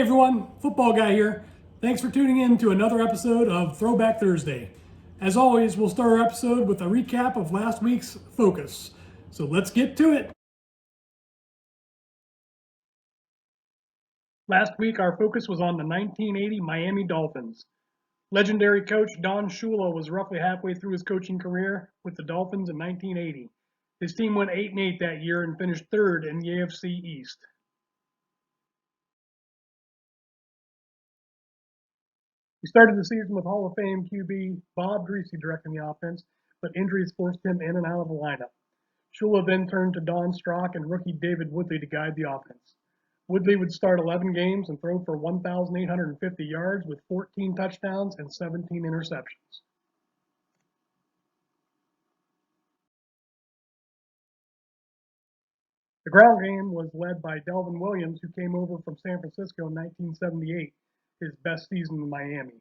everyone, Football Guy here. Thanks for tuning in to another episode of Throwback Thursday. As always, we'll start our episode with a recap of last week's focus. So let's get to it. Last week, our focus was on the 1980 Miami Dolphins. Legendary coach Don Shula was roughly halfway through his coaching career with the Dolphins in 1980. His team went 8-8 that year and finished third in the AFC East. He started the season with Hall of Fame QB Bob Greasy directing the offense, but injuries forced him in and out of the lineup. Shula then turned to Don Strock and rookie David Woodley to guide the offense. Woodley would start 11 games and throw for 1,850 yards with 14 touchdowns and 17 interceptions. The ground game was led by Delvin Williams, who came over from San Francisco in 1978, his best season in Miami.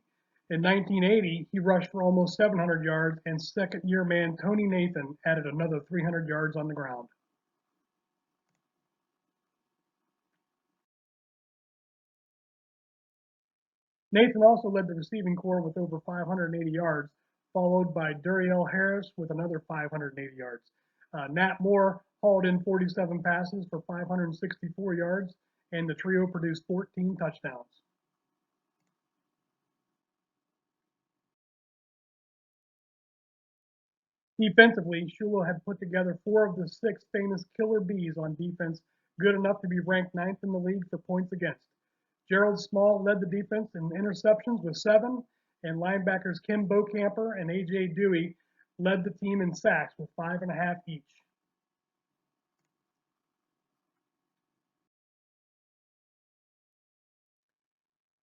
In 1980, he rushed for almost 700 yards, and second-year man Tony Nathan added another 300 yards on the ground. Nathan also led the receiving corps with over 580 yards, followed by Duriel Harris with another 580 yards. Nat Moore hauled in 47 passes for 564 yards, and the trio produced 14 touchdowns. Defensively, Shula had put together 4 of the 6 famous killer bees on defense, good enough to be ranked 9th in the league for points against. Gerald Small led the defense in interceptions with 7, and linebackers Kim Bocamper and A.J. Dewey led the team in sacks with 5.5 each.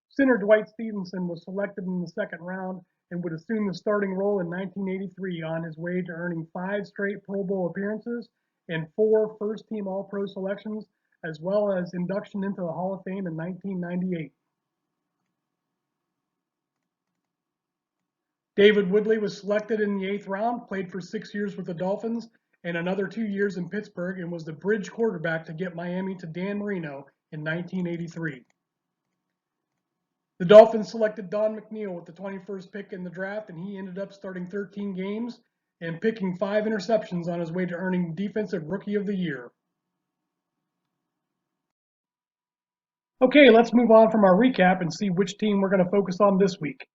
Center Dwight Stevenson was selected in the second round and would assume the starting role in 1983 on his way to earning 5 straight Pro Bowl appearances and 4 first-team All-Pro selections, as well as induction into the Hall of Fame in 1998. David Woodley was selected in the 8th round, played for 6 years with the Dolphins and another 2 years in Pittsburgh, and was the bridge quarterback to get Miami to Dan Marino in 1983. The Dolphins selected Don McNeil with the 21st pick in the draft, and he ended up starting 13 games and picking 5 interceptions on his way to earning Defensive Rookie of the Year. Okay, let's move on from our recap and see which team we're going to focus on this week.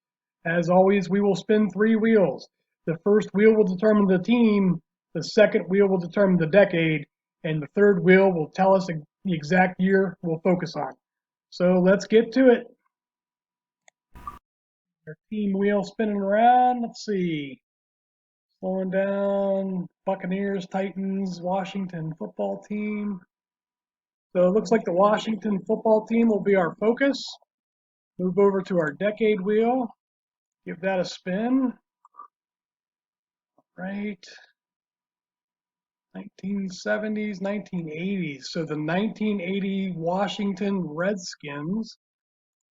As always, we will spin 3 wheels. The first wheel will determine the team, the second wheel will determine the decade, and the third wheel will tell us the exact year we'll focus on. So let's get to it. Our team wheel spinning around. Let's see. Slowing down. Buccaneers, Titans, Washington football team. So it looks like the Washington football team will be our focus. Move over to our decade wheel. Give that a spin. Right. 1970s, 1980s. So the 1980 Washington Redskins.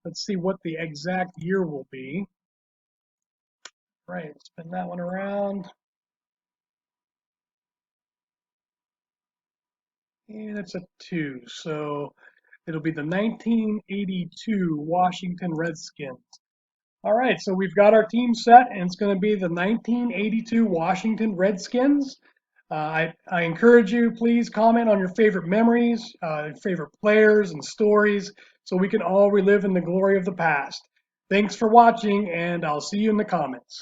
Let's see what the exact year will be. Right, spin that one around. And it's a 2, so it'll be the 1982 Washington Redskins. All right, so we've got our team set, and it's going to be the 1982 Washington Redskins. I encourage you, please comment on your favorite memories, favorite players and stories, so we can all relive in the glory of the past. Thanks for watching, and I'll see you in the comments.